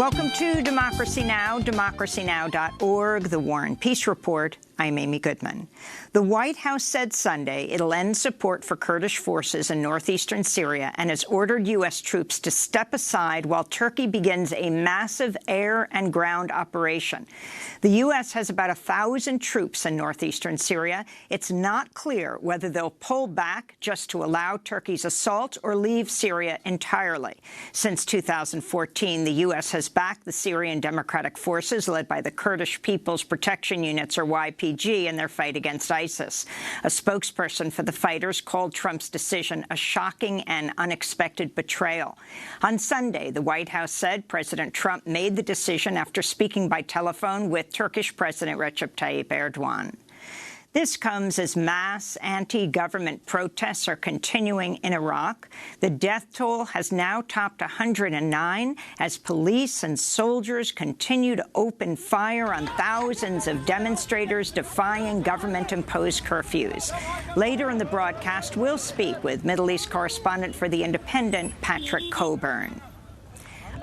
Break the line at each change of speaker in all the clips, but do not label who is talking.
Welcome to Democracy Now!, democracynow.org, The War and Peace Report. I'm Amy Goodman. The White House said Sunday it'll end support for Kurdish forces in northeastern Syria and has ordered U.S. troops to step aside while Turkey begins a massive air and ground operation. The U.S. has about 1,000 troops in northeastern Syria. It's not clear whether they'll pull back just to allow Turkey's assault or leave Syria entirely. Since 2014, the U.S. has backed the Syrian Democratic Forces led by the Kurdish People's Protection Units, or YPG, in their fight against ISIS. A spokesperson for the fighters called Trump's decision a shocking and unexpected betrayal. On Sunday, the White House said President Trump made the decision after speaking by telephone with Turkish President Recep Tayyip Erdogan. This comes as mass anti-government protests are continuing in Iraq. The death toll has now topped 109 as police and soldiers continue to open fire on thousands of demonstrators defying government-imposed curfews. Later in the broadcast, we'll speak with Middle East correspondent for The Independent, Patrick Coburn.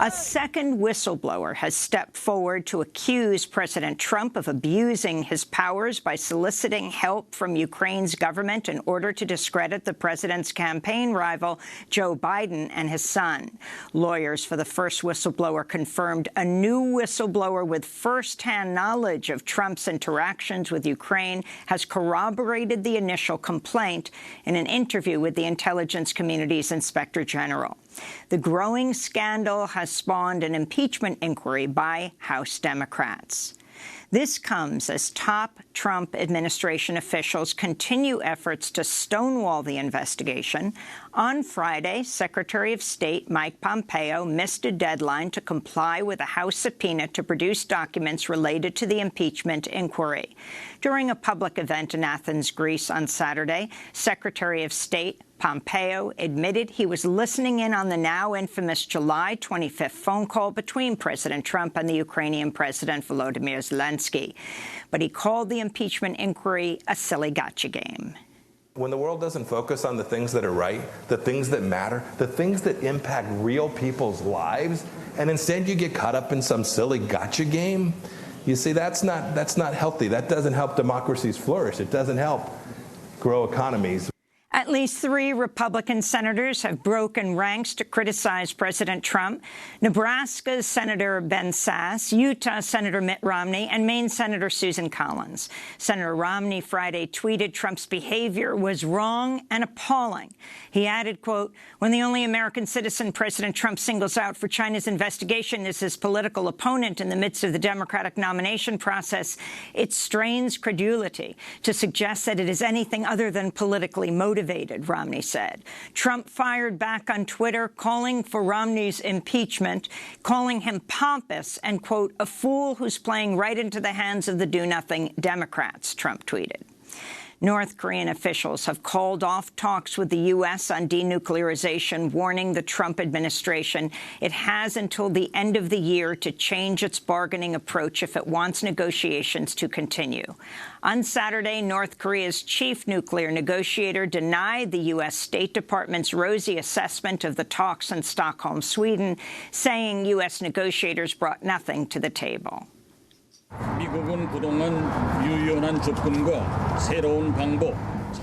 A second whistleblower has stepped forward to accuse President Trump of abusing his powers by soliciting help from Ukraine's government in order to discredit the president's campaign rival, Joe Biden, and his son. Lawyers for the first whistleblower confirmed a new whistleblower with first-hand knowledge of Trump's interactions with Ukraine has corroborated the initial complaint in an interview with the intelligence community's Inspector General. The growing scandal has spawned an impeachment inquiry by House Democrats. This comes as top Trump administration officials continue efforts to stonewall the investigation. On Friday, Secretary of State Mike Pompeo missed a deadline to comply with a House subpoena to produce documents related to the impeachment inquiry. During a public event in Athens, Greece on Saturday, Secretary of State Pompeo admitted he was listening in on the now infamous July 25th phone call between President Trump and the Ukrainian President Volodymyr Zelensky. But he called the impeachment inquiry a silly gotcha game.
When the world doesn't focus on the things that are right, the things that matter, the things that impact real people's lives, and instead you get caught up in some silly gotcha game, you see, that's not healthy. That doesn't help democracies flourish. It doesn't help grow economies.
At least 3 Republican senators have broken ranks to criticize President Trump: Nebraska's Senator Ben Sasse, Utah Senator Mitt Romney, and Maine Senator Susan Collins. Senator Romney Friday tweeted Trump's behavior was wrong and appalling. He added, quote, "When the only American citizen President Trump singles out for China's investigation is his political opponent in the midst of the Democratic nomination process, it strains credulity to suggest that it is anything other than politically motivated," Romney said. Trump fired back on Twitter, calling for Romney's impeachment, calling him pompous and, quote, "a fool who's playing right into the hands of the do-nothing Democrats," Trump tweeted. North Korean officials have called off talks with the U.S. on denuclearization, warning the Trump administration it has until the end of the year to change its bargaining approach if it wants negotiations to continue. On Saturday, North Korea's chief nuclear negotiator denied the U.S. State Department's rosy assessment of the talks in Stockholm, Sweden, saying U.S. negotiators brought nothing to the table.
미국은 그동안 유연한 접근과 새로운 방법,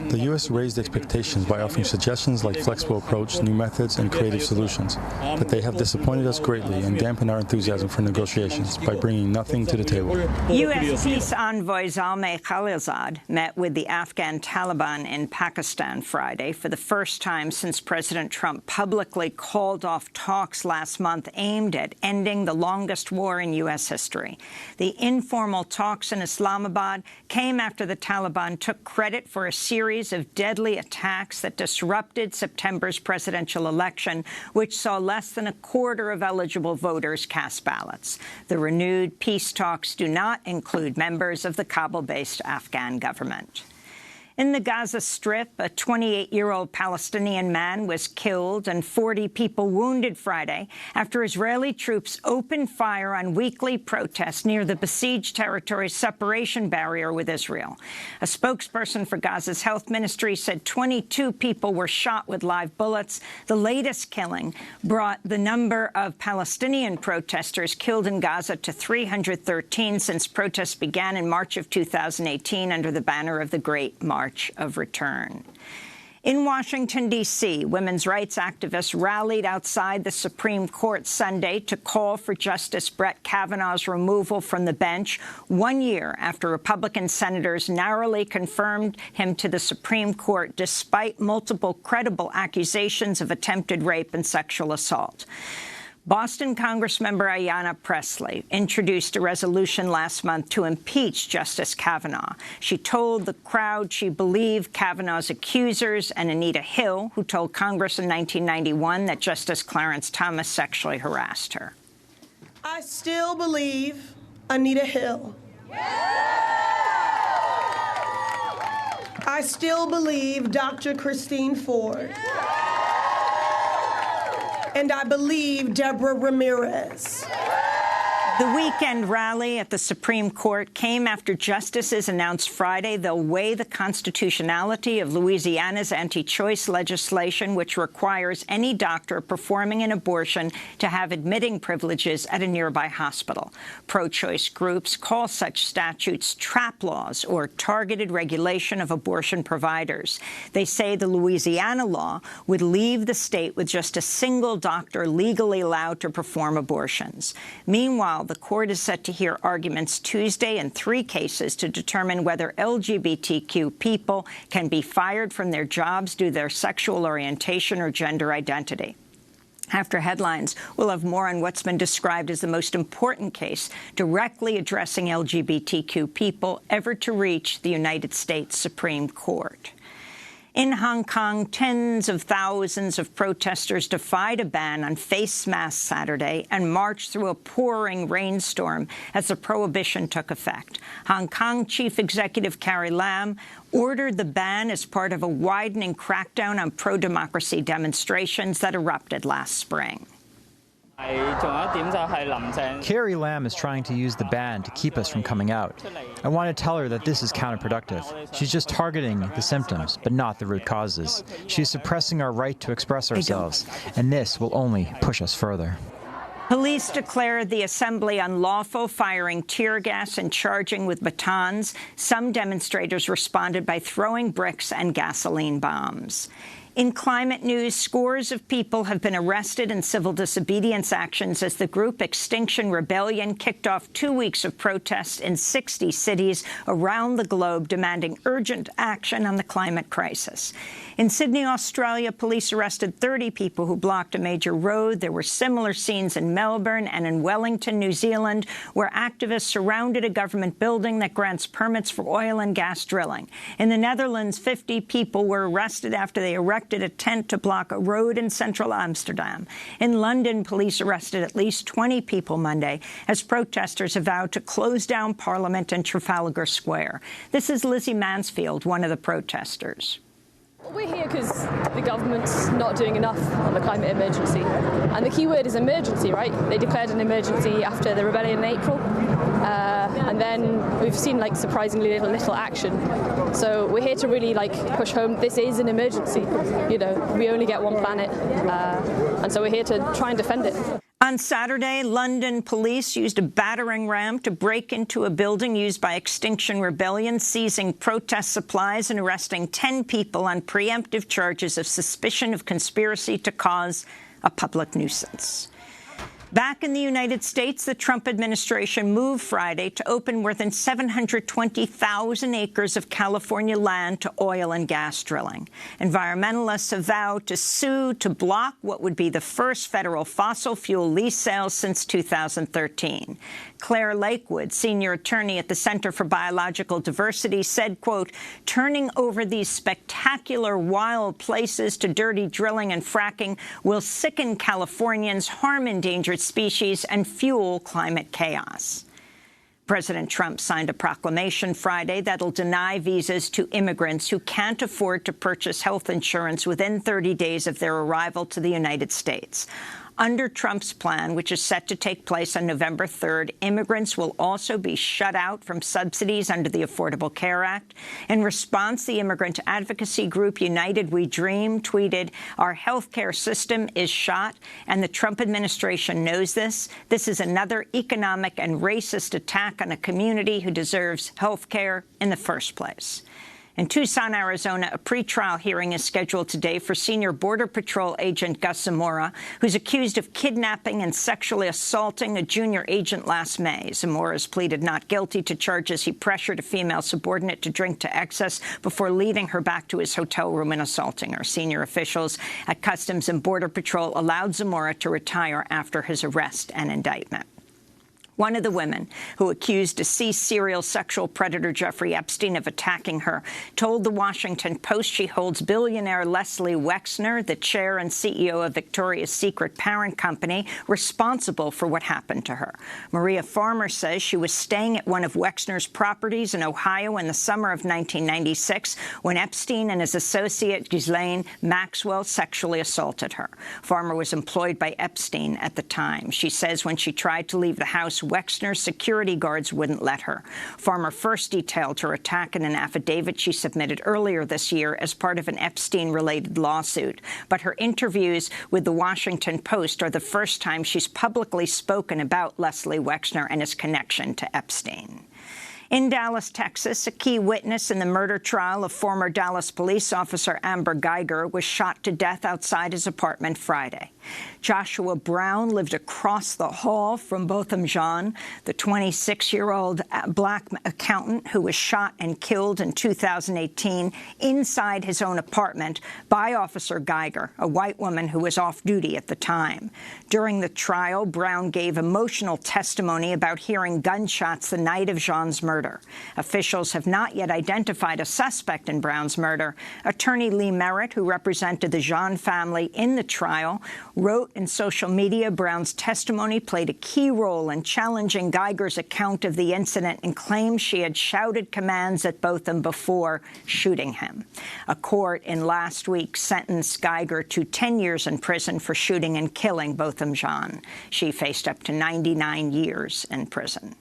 The U.S. raised expectations by offering suggestions like flexible approach, new methods, and creative solutions. But they have disappointed us greatly and dampened our enthusiasm for negotiations by bringing nothing to the table.
U.S. Peace Envoy Zalmay Khalilzad met with the Afghan Taliban in Pakistan Friday for the first time since President Trump publicly called off talks last month aimed at ending the longest war in U.S. history. The informal talks in Islamabad came after the Taliban took credit for a series of deadly attacks that disrupted September's presidential election, which saw less than a quarter of eligible voters cast ballots. The renewed peace talks do not include members of the Kabul-based Afghan government. In the Gaza Strip, a 28-year-old Palestinian man was killed and 40 people wounded Friday after Israeli troops opened fire on weekly protests near the besieged territory's separation barrier with Israel. A spokesperson for Gaza's health ministry said 22 people were shot with live bullets. The latest killing brought the number of Palestinian protesters killed in Gaza to 313 since protests began in March of 2018 under the banner of the Great March of Return. In Washington, D.C., women's rights activists rallied outside the Supreme Court Sunday to call for Justice Brett Kavanaugh's removal from the bench 1 year after Republican senators narrowly confirmed him to the Supreme Court despite multiple credible accusations of attempted rape and sexual assault. Boston Congressmember Ayanna Pressley introduced a resolution last month to impeach Justice Kavanaugh. She told the crowd she believed Kavanaugh's accusers and Anita Hill, who told Congress in 1991 that Justice Clarence Thomas sexually harassed her.
I still believe Anita Hill. I still believe Dr. Christine Ford. And I believe Deborah Ramirez.
The weekend rally at the Supreme Court came after justices announced Friday they'll weigh the constitutionality of Louisiana's anti-choice legislation, which requires any doctor performing an abortion to have admitting privileges at a nearby hospital. Pro-choice groups call such statutes trap laws or targeted regulation of abortion providers. They say the Louisiana law would leave the state with just a single doctor legally allowed to perform abortions. Meanwhile, the court is set to hear arguments Tuesday in 3 cases to determine whether LGBTQ people can be fired from their jobs due to their sexual orientation or gender identity. After headlines, we'll have more on what's been described as the most important case directly addressing LGBTQ people ever to reach the United States Supreme Court. In Hong Kong, tens of thousands of protesters defied a ban on face masks Saturday and marched through a pouring rainstorm as the prohibition took effect. Hong Kong Chief Executive Carrie Lam ordered the ban as part of a widening crackdown on pro-democracy demonstrations that erupted last spring.
Carrie Lam is trying to use the ban to keep us from coming out. I want to tell her that this is counterproductive. She's just targeting the symptoms, but not the root causes. She's suppressing our right to express ourselves, and this will only push us further.
Police declared the assembly unlawful, firing tear gas and charging with batons. Some demonstrators responded by throwing bricks and gasoline bombs. In climate news, scores of people have been arrested in civil disobedience actions as the group Extinction Rebellion kicked off 2 weeks of protests in 60 cities around the globe demanding urgent action on the climate crisis. In Sydney, Australia, police arrested 30 people who blocked a major road. There were similar scenes in Melbourne and in Wellington, New Zealand, where activists surrounded a government building that grants permits for oil and gas drilling. In the Netherlands, 50 people were arrested after they erected a tent to block a road in central Amsterdam. In London, police arrested at least 20 people Monday as protesters have vowed to close down Parliament and Trafalgar Square. This is Lizzie Mansfield, one of the protesters.
We're here because the government's not doing enough on the climate emergency. And the key word is emergency, right? They declared an emergency after the rebellion in April. And then we've seen surprisingly little action. So we're here to really push home this is an emergency. You know, we only get one planet. And so we're here to try and defend it.
On Saturday, London police used a battering ram to break into a building used by Extinction Rebellion, seizing protest supplies and arresting 10 people on preemptive charges of suspicion of conspiracy to cause a public nuisance. Back in the United States, the Trump administration moved Friday to open more than 720,000 acres of California land to oil and gas drilling. Environmentalists have vowed to sue to block what would be the first federal fossil fuel lease sales since 2013. Claire Lakewood, senior attorney at the Center for Biological Diversity, said, quote, "Turning over these spectacular wild places to dirty drilling and fracking will sicken Californians, harm endangered species, and fuel climate chaos." President Trump signed a proclamation Friday that'll deny visas to immigrants who can't afford to purchase health insurance within 30 days of their arrival to the United States. Under Trump's plan, which is set to take place on November 3rd, immigrants will also be shut out from subsidies under the Affordable Care Act. In response, the immigrant advocacy group United We Dream tweeted, "Our health care system is shot, and the Trump administration knows this. This is another economic and racist attack on a community who deserves health care in the first place." In Tucson, Arizona, a pretrial hearing is scheduled today for senior Border Patrol agent Gus Zamora, who's accused of kidnapping and sexually assaulting a junior agent last May. Zamora's pleaded not guilty to charges he pressured a female subordinate to drink to excess before leading her back to his hotel room and assaulting her. Senior officials at Customs and Border Patrol allowed Zamora to retire after his arrest and indictment. One of the women who accused deceased serial sexual predator Jeffrey Epstein of attacking her told The Washington Post she holds billionaire Leslie Wexner, the chair and CEO of Victoria's Secret parent company, responsible for what happened to her. Maria Farmer says she was staying at one of Wexner's properties in Ohio in the summer of 1996 when Epstein and his associate Ghislaine Maxwell sexually assaulted her. Farmer was employed by Epstein at the time. She says when she tried to leave the house, Wexner's security guards wouldn't let her. Farmer first detailed her attack in an affidavit she submitted earlier this year as part of an Epstein-related lawsuit. But her interviews with The Washington Post are the first time she's publicly spoken about Leslie Wexner and his connection to Epstein. In Dallas, Texas, a key witness in the murder trial of former Dallas police officer Amber Geiger was shot to death outside his apartment Friday. Joshua Brown lived across the hall from Botham Jean, the 26-year-old black accountant who was shot and killed in 2018 inside his own apartment by Officer Geiger, a white woman who was off duty at the time. During the trial, Brown gave emotional testimony about hearing gunshots the night of Jean's murder. Officials have not yet identified a suspect in Brown's murder. Attorney Lee Merritt, who represented the Jean family in the trial, wrote in social media Brown's testimony played a key role in challenging Geiger's account of the incident and claims she had shouted commands at Botham before shooting him. A court in last week sentenced Geiger to 10 years in prison for shooting and killing Botham Jean. She faced up to 99 years in prison.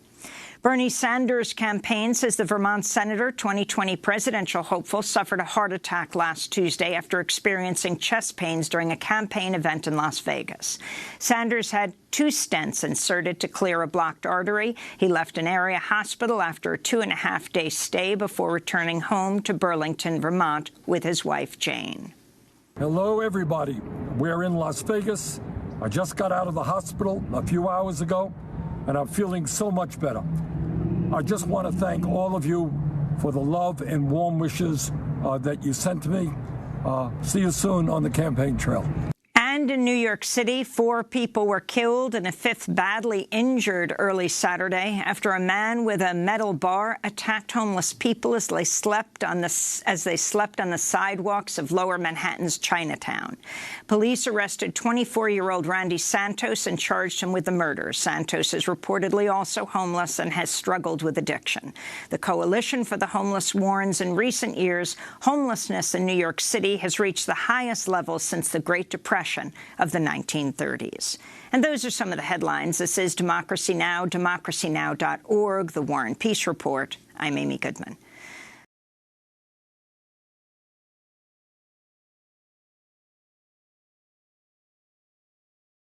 Bernie Sanders' campaign says the Vermont senator, 2020 presidential hopeful, suffered a heart attack last Tuesday after experiencing chest pains during a campaign event in Las Vegas. Sanders had 2 stents inserted to clear a blocked artery. He left an area hospital after a 2.5-day stay before returning home to Burlington, Vermont, with his wife, Jane.
Hello, everybody. We're in Las Vegas. I just got out of the hospital a few hours ago, and I'm feeling so much better. I just want to thank all of you for the love and warm wishes that you sent to me. See you soon on the campaign trail.
And in New York City, 4 people were killed and a 5th badly injured early Saturday after a man with a metal bar attacked homeless people as they slept on the sidewalks of Lower Manhattan's Chinatown. Police arrested 24-year-old Randy Santos and charged him with the murder. Santos is reportedly also homeless and has struggled with addiction. The Coalition for the Homeless warns in recent years, homelessness in New York City has reached the highest level since the Great Depression of the 1930s. And those are some of the headlines. This is Democracy Now!, democracynow.org, The War and Peace Report. I'm Amy Goodman.